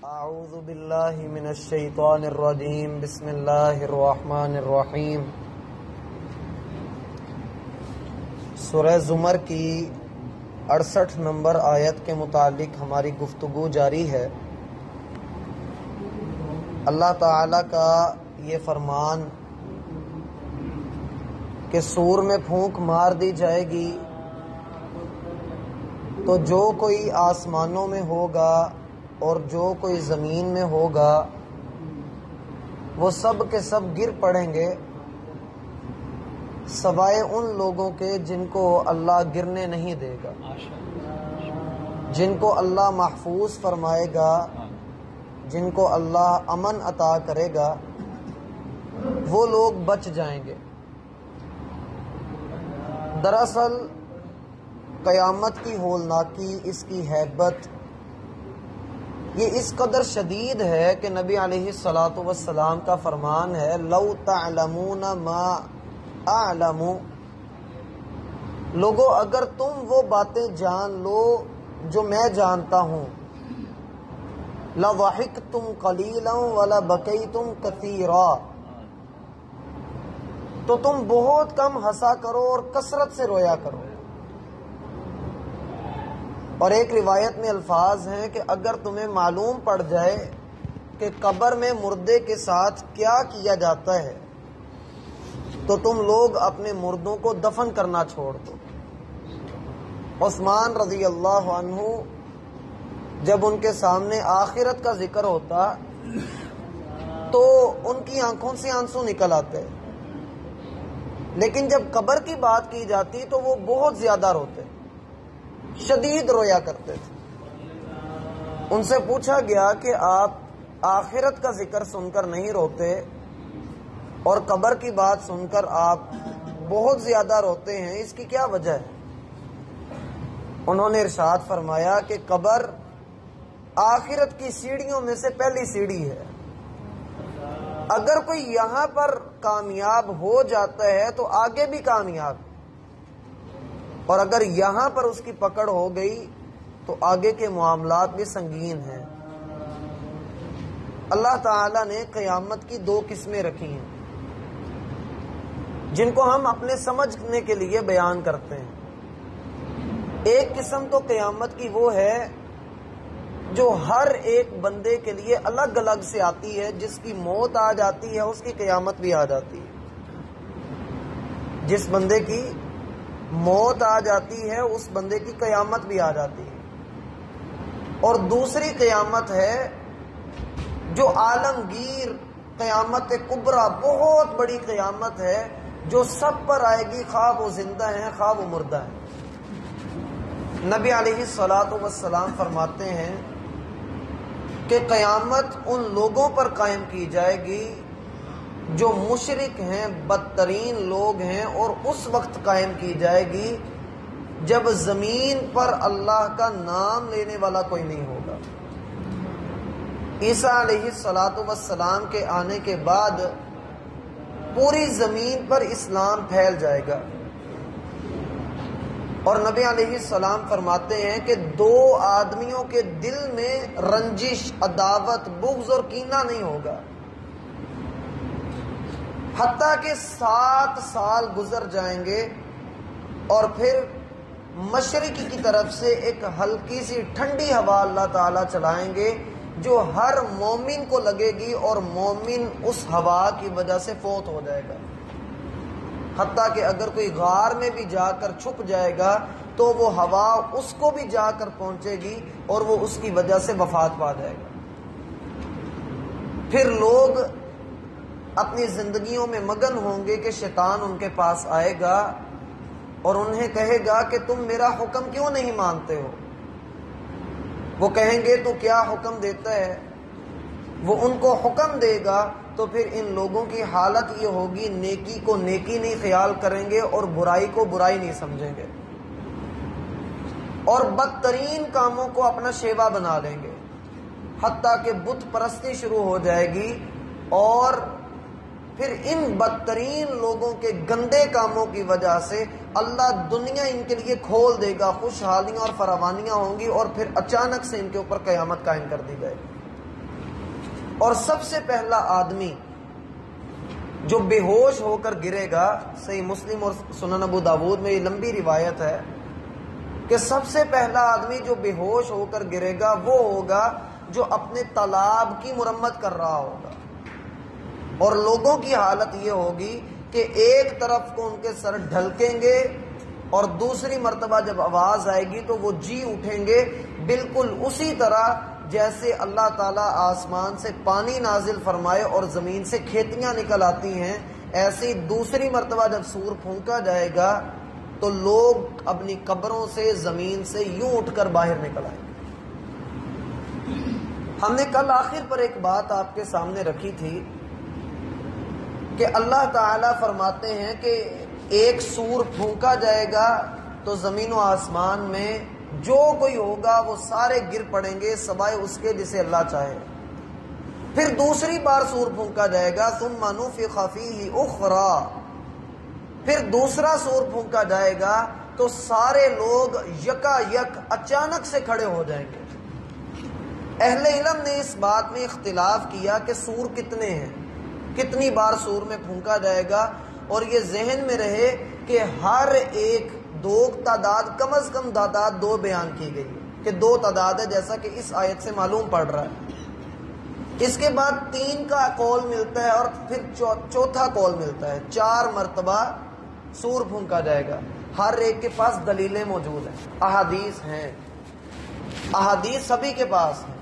اعوذ باللہ من الشیطان الرجیم بسم اللہ الرحمن الرحیم۔ سورہ زمر کی 68 نمبر آیت کے متعلق ہماری گفتگو جاری ہے۔ اللہ تعالی کا یہ فرمان کہ سور میں پھونک مار دی جائے گی تو جو کوئی آسمانوں میں ہوگا اور جو کوئی زمین میں ہوگا وہ سب کے سب گر پڑیں گے سوائے ان لوگوں کے جن کو اللہ گرنے نہیں دے گا، جن کو اللہ محفوظ فرمائے گا، جن کو اللہ امن عطا کرے گا، وہ لوگ بچ جائیں گے۔ دراصل قیامت کی ہولناکی، اس کی ہیبت یہ اس قدر شدید ہے کہ نبی علیہ الصلاۃ والسلام کا فرمان ہے، لو تعلمون ما اعلم، لوگو اگر تم وہ باتیں جان لو جو میں جانتا ہوں، لضحکتم قلیلا ولبکیتم کثیرا، تو تم بہت کم ہنسا کرو اور کثرت سے رویا کرو۔ اور ایک روایت میں الفاظ ہیں کہ اگر تمہیں معلوم پڑ جائے کہ قبر میں مردے کے ساتھ کیا کیا جاتا ہے تو تم لوگ اپنے مردوں کو دفن کرنا چھوڑ دو۔ عثمان رضی اللہ عنہ جب ان کے سامنے آخرت کا ذکر ہوتا تو ان کی آنکھوں سے آنسو نکل آتے، لیکن جب قبر کی بات کی جاتی تو وہ بہت زیادہ روتے، شدید رویا کرتے تھے۔ ان سے پوچھا گیا کہ آپ آخرت کا ذکر سن کر نہیں روتے اور قبر کی بات سن کر آپ بہت زیادہ روتے ہیں، اس کی کیا وجہ ہے؟ انہوں نے ارشاد فرمایا کہ قبر آخرت کی سیڑھیوں میں سے پہلی سیڑھی ہے، اگر کوئی یہاں پر کامیاب ہو جاتا ہے تو آگے بھی کامیاب، اور اگر یہاں پر اس کی پکڑ ہو گئی تو آگے کے معاملات بھی سنگین ہیں۔ اللہ تعالی نے قیامت کی دو قسمیں رکھی ہیں جن کو ہم اپنے سمجھنے کے لیے بیان کرتے ہیں۔ ایک قسم تو قیامت کی وہ ہے جو ہر ایک بندے کے لیے الگ الگ سے آتی ہے، جس کی موت آ جاتی ہے اس کی قیامت بھی آ جاتی ہے۔ جس بندے کی موت آ جاتی ہے اس بندے کی قیامت بھی آ جاتی ہے۔ اور دوسری قیامت ہے جو عالمگیر قیامت کبریٰ، بہت بڑی قیامت ہے جو سب پر آئے گی، خواہ وہ زندہ ہیں خواہ وہ مردہ ہیں۔ نبی علیہ الصلاۃ والسلام فرماتے ہیں کہ قیامت ان لوگوں پر قائم کی جائے گی جو مشرک ہیں، بدترین لوگ ہیں، اور اس وقت قائم کی جائے گی جب زمین پر اللہ کا نام لینے والا کوئی نہیں ہوگا۔ عیسیٰ علیہ الصلاۃ والسلام کے آنے کے بعد پوری زمین پر اسلام پھیل جائے گا، اور نبی علیہ السلام فرماتے ہیں کہ دو آدمیوں کے دل میں رنجش، عداوت، بغض اور کینہ نہیں ہوگا، حتیٰ کہ 7 سال گزر جائیں گے اور پھر مشرق کی طرف سے ایک ہلکی سی ٹھنڈی ہوا اللہ تعالیٰ چلائیں گے جو ہر مومن کو لگے گی، اور مومن اس ہوا کی وجہ سے فوت ہو جائے گا، حتیٰ کہ اگر کوئی غار میں بھی جا کر چھپ جائے گا تو وہ ہوا اس کو بھی جا کر پہنچے گی اور وہ اس کی وجہ سے وفات پا جائے گا۔ پھر لوگ اپنی زندگیوں میں مگن ہوں گے کہ شیطان ان کے پاس آئے گا اور انہیں کہے گا کہ تم میرا حکم کیوں نہیں مانتے ہو؟ وہ کہیں گے تو کیا حکم دیتا ہے؟ وہ ان کو حکم دے گا تو پھر ان لوگوں کی حالت یہ ہوگی، نیکی کو نیکی نہیں خیال کریں گے اور برائی کو برائی نہیں سمجھیں گے، اور بدترین کاموں کو اپنا شیوا بنا لیں گے، حتیٰ کہ بت پرستی شروع ہو جائے گی، اور پھر ان بدترین لوگوں کے گندے کاموں کی وجہ سے اللہ دنیا ان کے لیے کھول دے گا، خوشحالیاں اور فراوانیاں ہوں گی، اور پھر اچانک سے ان کے اوپر قیامت قائم کر دی جائے گی۔ اور سب سے پہلا آدمی جو بے ہوش ہو کر گرے گا، صحیح مسلم اور سنن ابو داود میں یہ لمبی روایت ہے کہ سب سے پہلا آدمی جو بے ہوش ہو کر گرے گا وہ ہوگا جو اپنے طلاب کی مرمت کر رہا ہوگا، اور لوگوں کی حالت یہ ہوگی کہ ایک طرف کو ان کے سر ڈھلکیں گے اور دوسری مرتبہ جب آواز آئے گی تو وہ جی اٹھیں گے، بالکل اسی طرح جیسے اللہ تعالیٰ آسمان سے پانی نازل فرمائے اور زمین سے کھیتیاں نکل آتی ہیں، ایسی دوسری مرتبہ جب سور پھونکا جائے گا تو لوگ اپنی قبروں سے زمین سے یوں اٹھ کر باہر نکل آئیں گے۔ ہم نے کل آخر پر ایک بات آپ کے سامنے رکھی تھی کہ اللہ تعالیٰ فرماتے ہیں کہ ایک سور پھونکا جائے گا تو زمین و آسمان میں جو کوئی ہوگا وہ سارے گر پڑیں گے سوائے اس کے جسے اللہ چاہے۔ پھر دوسری بار سور پھونکا جائے گا، ثم نفخ فیہ اخری، پھر دوسرا سور پھونکا جائے گا تو سارے لوگ یکا یک اچانک سے کھڑے ہو جائیں گے۔ اہل علم نے اس بات میں اختلاف کیا کہ سور کتنے ہیں، کتنی بار سور میں پھونکا جائے گا، اور یہ ذہن میں رہے کہ ہر ایک دو تعداد، کم از کم تعداد دو بیان کی گئی کہ دو تعداد ہے، جیسا کہ اس آیت سے معلوم پڑ رہا ہے۔ اس کے بعد 3 کا قول ملتا ہے اور پھر چوتھا قول ملتا ہے، 4 مرتبہ سور پھونکا جائے گا۔ ہر ایک کے پاس دلیلیں موجود ہیں، احادیث ہیں، احادیث سبھی کے پاس ہیں،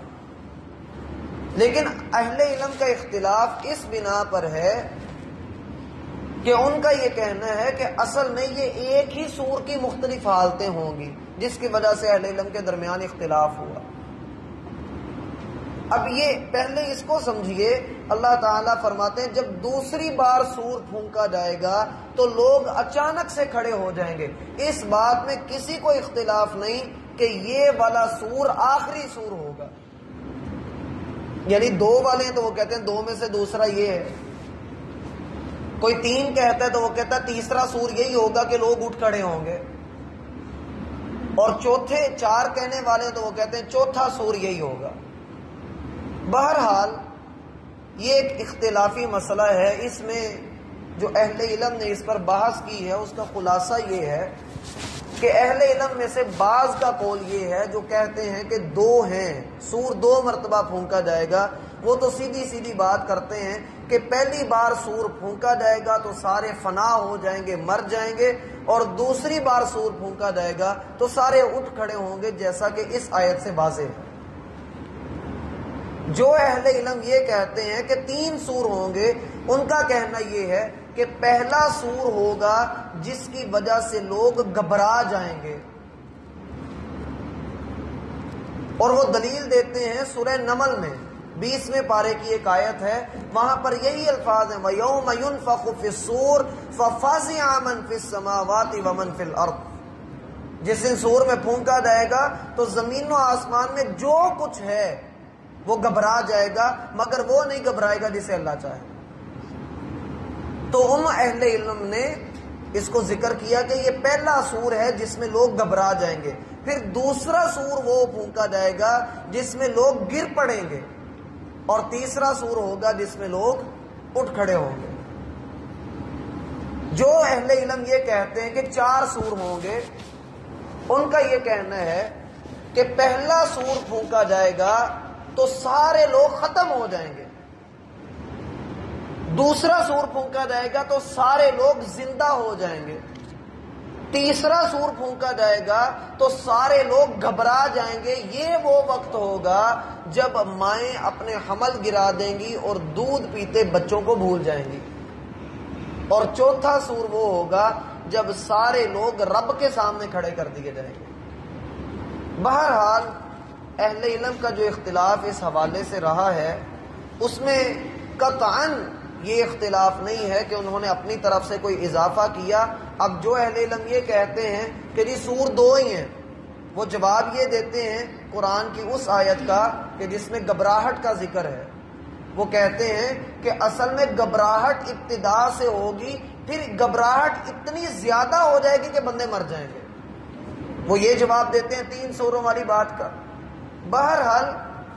لیکن اہل علم کا اختلاف اس بنا پر ہے کہ ان کا یہ کہنا ہے کہ اصل میں یہ ایک ہی سور کی مختلف حالتیں ہوں گی، جس کی وجہ سے اہل علم کے درمیان اختلاف ہوا۔ اب یہ پہلے اس کو سمجھیے، اللہ تعالیٰ فرماتے ہیں جب دوسری بار سور پھونکا جائے گا تو لوگ اچانک سے کھڑے ہو جائیں گے۔ اس بات میں کسی کو اختلاف نہیں کہ یہ والا سور آخری سور ہوگا، یعنی 2 والے ہیں تو وہ کہتے ہیں 2 میں سے دوسرا یہ ہے، کوئی 3 کہتا ہے تو وہ کہتا ہے تیسرا سور یہی ہوگا کہ لوگ اٹھ کھڑے ہوں گے، اور چوتھے 4 کہنے والے ہیں تو وہ کہتے ہیں چوتھا سور یہی ہوگا۔ بہرحال یہ ایک اختلافی مسئلہ ہے، اس میں جو اہل علم نے اس پر بحث کی ہے اس کا خلاصہ یہ ہے کہ اہل علم میں سے بعض کا قول یہ ہے جو کہتے ہیں کہ 2 ہیں، سور 2 مرتبہ پھونکا جائے گا، وہ تو سیدھی سیدھی بات کرتے ہیں کہ پہلی بار سور پھونکا جائے گا تو سارے فنا ہو جائیں گے، مر جائیں گے، اور دوسری بار سور پھونکا جائے گا تو سارے اٹھ کھڑے ہوں گے، جیسا کہ اس آیت سے واضح ہے۔ جو اہل علم یہ کہتے ہیں کہ 3 سور ہوں گے، ان کا کہنا یہ ہے کہ پہلا سور ہوگا جس کی وجہ سے لوگ گھبرا جائیں گے، اور وہ دلیل دیتے ہیں سورہ نمل میں 20ویں پارے کی ایک آیت ہے، وہاں پر یہی الفاظ ہیں وَيَوْمَ يُنْفَخُ فِي الصُّورِ فَفَزِعَ مَنْ فِي السَّمَاوَاتِ وَمَنْ فِي الْأَرْضِ، جس دن سور میں پھونکا جائے گا تو زمین و آسمان میں جو کچھ ہے وہ گھبرا جائے گا، مگر وہ نہیں گھبرائے گا جسے اللہ چاہے۔ تو ان اہل علم نے اس کو ذکر کیا کہ یہ پہلا سور ہے جس میں لوگ گھبرا جائیں گے، پھر دوسرا سور وہ پھونکا جائے گا جس میں لوگ گر پڑیں گے، اور تیسرا سور ہوگا جس میں لوگ اٹھ کھڑے ہوں گے۔ جو اہل علم یہ کہتے ہیں کہ 4 سور ہوں گے، ان کا یہ کہنا ہے کہ پہلا سور پھونکا جائے گا تو سارے لوگ ختم ہو جائیں گے، دوسرا سور پھونکا جائے گا تو سارے لوگ زندہ ہو جائیں گے، تیسرا سور پھونکا جائے گا تو سارے لوگ گھبرا جائیں گے۔ یہ وہ وقت ہوگا جب مائیں اپنے حمل گرا دیں گی اور دودھ پیتے بچوں کو بھول جائیں گی، اور چوتھا سور وہ ہوگا جب سارے لوگ رب کے سامنے کھڑے کر دیے جائیں گے۔ بہرحال اہل علم کا جو اختلاف اس حوالے سے رہا ہے اس میں قطعاً یہ اختلاف نہیں ہے کہ انہوں نے اپنی طرف سے کوئی اضافہ کیا۔ اب جو اہل علم یہ کہتے ہیں کہ جی سور 2 ہی ہیں، وہ جواب یہ دیتے ہیں قرآن کی اس آیت کا کہ جس میں گھبراہٹ کا ذکر ہے۔ وہ کہتے ہیں کہ اصل میں گھبراہٹ ابتدا سے ہوگی، پھر گھبراہٹ اتنی زیادہ ہو جائے گی کہ بندے مر جائیں گے۔ وہ یہ جواب دیتے ہیں 3 سوروں والی بات کا۔ بہرحال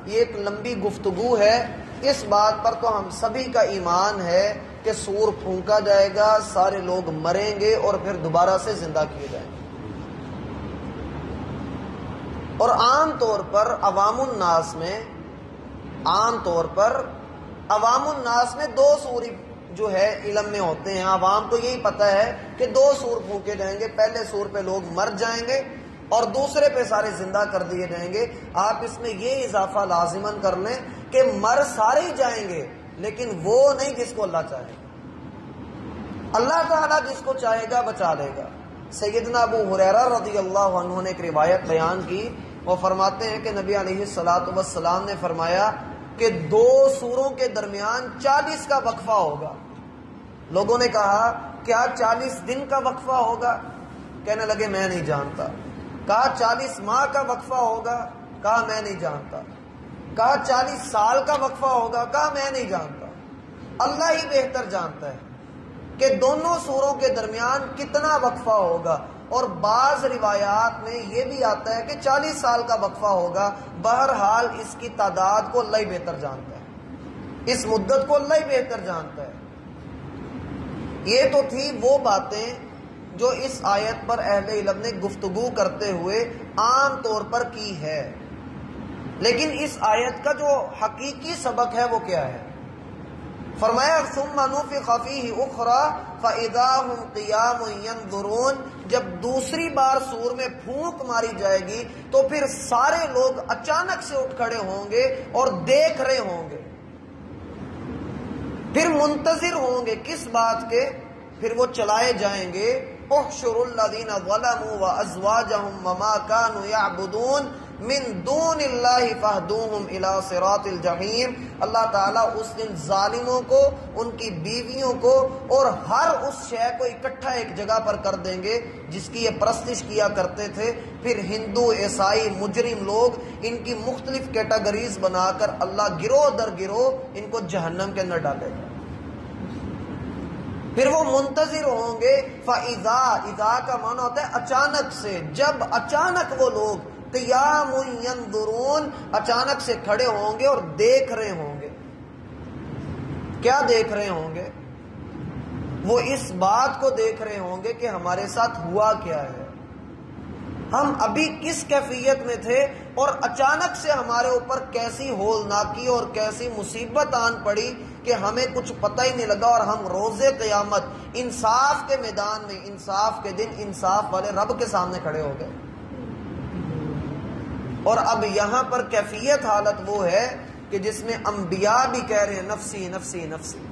یہ ایک لمبی گفتگو ہے، اس بات پر تو ہم سبھی کا ایمان ہے کہ سور پھونکا جائے گا، سارے لوگ مریں گے اور پھر دوبارہ سے زندہ کیے جائیں گے۔ اور عام طور پر عوام الناس میں دو سور جو ہے علم میں ہوتے ہیں، عوام کو یہی پتہ ہے کہ دو سور پھونکے جائیں گے، پہلے سور پہ لوگ مر جائیں گے اور دوسرے پہ سارے زندہ کر دیے جائیں گے۔ آپ اس میں یہ اضافہ لازماً کر لیں کہ مر سارے ہی جائیں گے، لیکن وہ نہیں جس کو اللہ چاہے گا۔ اللہ تعالیٰ جس کو چاہے گا بچا لے گا۔ سیدنا ابو ہریرہ رضی اللہ عنہ نے ایک روایت بیان کی، وہ فرماتے ہیں کہ نبی علیہ الصلوۃ والسلام نے فرمایا کہ دو سوروں کے درمیان 40 کا وقفہ ہوگا۔ لوگوں نے کہا کیا 40 دن کا وقفہ ہوگا؟ کہنے لگے میں نہیں جانتا۔ کہا 40 ماہ کا وقفہ ہوگا؟ کہا میں نہیں جانتا۔ کہا 40 سال کا وقفہ ہوگا؟ کہا میں نہیں جانتا۔ اللہ ہی بہتر جانتا ہے کہ دونوں سوروں کے درمیان کتنا وقفہ ہوگا، اور بعض روایات میں یہ بھی آتا ہے کہ 40 سال کا وقفہ ہوگا۔ بہرحال اس کی تعداد کو اللہ ہی بہتر جانتا ہے، اس مدت کو اللہ ہی بہتر جانتا ہے۔ یہ تو تھی وہ باتیں جو اس آیت پر اہل علم نے گفتگو کرتے ہوئے عام طور پر کی ہے، لیکن اس آیت کا جو حقیقی سبق ہے وہ کیا ہے؟ فرمایا ثم نفخ فیہ اخری فاذا هم قیام ینظرون، جب دوسری بار سور میں پھونک ماری جائے گی تو پھر سارے لوگ اچانک سے اٹھ کھڑے ہوں گے اور دیکھ رہے ہوں گے، پھر منتظر ہوں گے کس بات کے؟ پھر وہ چلائے جائیں گے احشروا الذین ظلموا وازواجهم وما كانوا يعبدون من دون اللہ فاہدوہم الی صراط الجحیم۔ اللہ تعالیٰ اس دن ظالموں کو، ان کی بیویوں کو اور ہر اس شے کو اکٹھا ایک جگہ پر کر دیں گے جس کی یہ پرستش کیا کرتے تھے۔ پھر ہندو، عیسائی، مجرم لوگ، ان کی مختلف کیٹیگریز بنا کر اللہ گروہ در گروہ ان کو جہنم کے اندر ڈالے گا۔ پھر وہ منتظر ہوں گے، فَإِذَا کا معنی ہوتا ہے اچانک سے، جب اچانک وہ لوگ قیام ینظرون اچانک سے کھڑے ہوں گے اور دیکھ رہے ہوں گے۔ کیا دیکھ رہے ہوں گے؟ وہ اس بات کو دیکھ رہے ہوں گے کہ ہمارے ساتھ ہوا کیا ہے، ہم ابھی کس کیفیت میں تھے اور اچانک سے ہمارے اوپر کیسی ہولناکی اور کیسی مصیبت آن پڑی کہ ہمیں کچھ پتہ ہی نہیں لگا، اور ہم روز قیامت انصاف کے میدان میں، انصاف کے دن انصاف والے رب کے سامنے کھڑے ہو گئے۔ اور اب یہاں پر کیفیت حالت وہ ہے کہ جس میں انبیاء بھی کہہ رہے ہیں نفسی نفسی نفسی،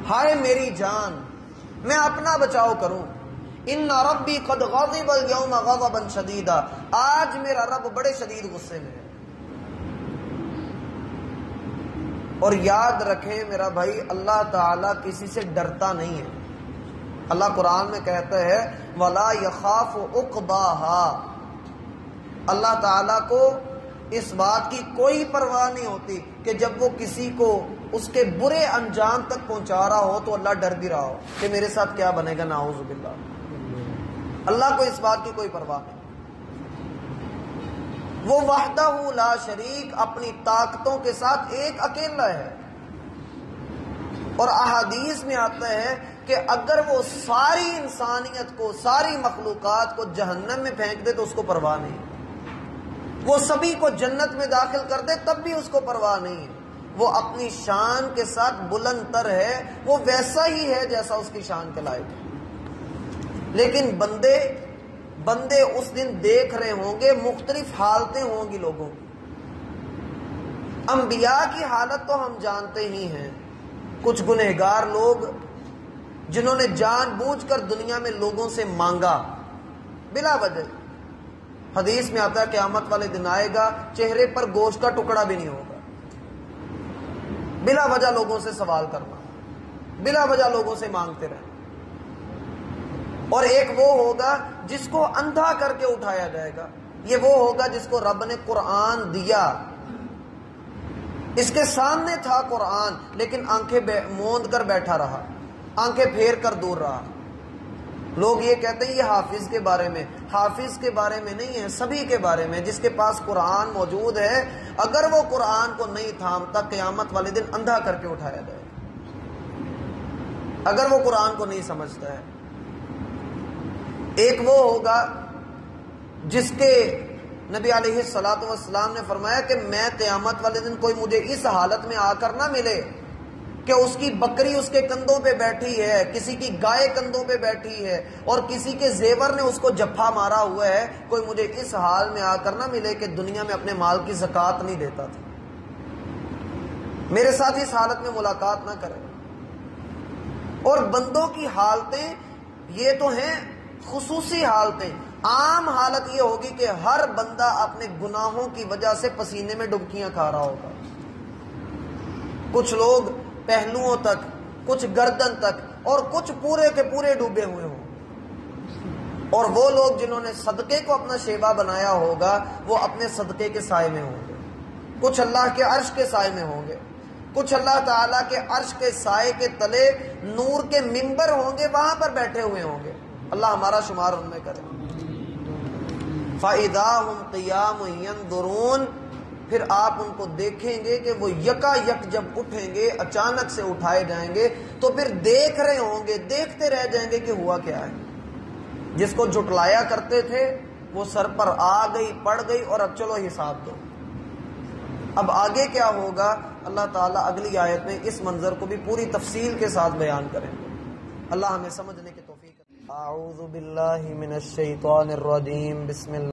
ہائے میری جان، میں اپنا بچاؤ کروں۔ ان ربی قد غضب اليوم غضبا شدیدا، آج میرا رب بڑے شدید غصے میں ہے۔ اور یاد رکھیں میرا بھائی، اللہ تعالیٰ کسی سے ڈرتا نہیں ہے۔ اللہ قرآن میں کہتا ہے وَلَا يَخَافُ عُقْبَاهَا، اللہ تعالیٰ کو اس بات کی کوئی پرواہ نہیں ہوتی کہ جب وہ کسی کو اس کے برے انجام تک پہنچا رہا ہو تو اللہ ڈر بھی رہا ہو کہ میرے ساتھ کیا بنے گا، نعوذ باللہ۔ اللہ کو اس بات کی کوئی پرواہ نہیں۔ وہ وحدہ لا شریک، اپنی طاقتوں کے ساتھ ایک اکیلا ہے۔ اور احادیث میں آتا ہے کہ اگر وہ ساری انسانیت کو، ساری مخلوقات کو جہنم میں پھینک دے تو اس کو پرواہ نہیں، وہ سبھی کو جنت میں داخل کر دے تب بھی اس کو پرواہ نہیں ہے۔ وہ اپنی شان کے ساتھ بلند تر ہے، وہ ویسا ہی ہے جیسا اس کی شان کے لائق ہے۔ لیکن بندے اس دن دیکھ رہے ہوں گے، مختلف حالتیں ہوں گی لوگوں کی۔ انبیاء کی حالت تو ہم جانتے ہی ہیں، کچھ گنہگار لوگ جنہوں نے جان بوجھ کر دنیا میں لوگوں سے مانگا بلا وجہ۔ حدیث میں آتا ہے قیامت والے دن آئے گا، چہرے پر گوشت کا ٹکڑا بھی نہیں ہوگا، بلا وجہ لوگوں سے سوال کرنا، بلا وجہ لوگوں سے مانگتے رہنا۔ اور ایک وہ ہوگا جس کو اندھا کر کے اٹھایا جائے گا، یہ وہ ہوگا جس کو رب نے قرآن دیا، اس کے سامنے تھا قرآن لیکن آنکھیں موند کر بیٹھا رہا، آنکھیں پھیر کر دور رہا۔ لوگ یہ کہتے ہیں یہ حافظ کے بارے میں، حافظ کے بارے میں نہیں ہے، سبھی کے بارے میں، جس کے پاس قرآن موجود ہے، اگر وہ قرآن کو نہیں تھامتا قیامت والے دن اندھا کر کے اٹھایا جائے، اگر وہ قرآن کو نہیں سمجھتا ہے۔ ایک وہ ہوگا جس کے نبی علیہ الصلوۃ والسلام نے فرمایا کہ میں قیامت والے دن کوئی مجھے اس حالت میں آ کر نہ ملے کہ اس کی بکری اس کے کندھوں پہ بیٹھی ہے، کسی کی گائے کندھوں پہ بیٹھی ہے، اور کسی کے زیور نے اس کو جفا مارا ہوا ہے، کوئی مجھے اس حال میں آ کر نہ ملے کہ دنیا میں اپنے مال کی زکوٰۃ نہیں دیتا تھا، میرے ساتھ اس حالت میں ملاقات نہ کرے۔ اور بندوں کی حالتیں یہ تو ہیں خصوصی حالتیں، عام حالت یہ ہوگی کہ ہر بندہ اپنے گناہوں کی وجہ سے پسینے میں ڈبکیاں کھا رہا ہوگا، کچھ لوگ پہلوؤں تک، کچھ گردن تک، اور کچھ پورے کے پورے ڈوبے ہوئے ہوں، اور وہ لوگ جنہوں نے صدقے کو اپنا شیوا بنایا ہوگا وہ اپنے صدقے کے سائے میں ہوں گے، کچھ اللہ کے عرش کے سائے میں ہوں گے، کچھ اللہ تعالیٰ کے عرش کے سائے کے تلے نور کے منبر ہوں گے، وہاں پر بیٹھے ہوئے ہوں گے، اللہ ہمارا شمار ان میں کرے۔ فَإِذَا هُمْ قِيَامٌ يَنظُرُونَ، پھر آپ ان کو دیکھیں گے کہ وہ یکا یک جب اٹھیں گے، اچانک سے اٹھائے جائیں گے، تو پھر دیکھ رہے ہوں گے، دیکھتے رہ جائیں گے کہ ہوا کیا ہے۔ جس کو جھٹلایا کرتے تھے وہ سر پر آ گئی، پڑ گئی، اور اب چلو حساب دو۔ اب آگے کیا ہوگا اللہ تعالیٰ اگلی آیت میں اس منظر کو بھی پوری تفصیل کے ساتھ بیان کریں گے۔ اللہ ہمیں سمجھنے کی توفیق۔ اعوذ باللہ من الشیطان الرجیم، بسم اللہ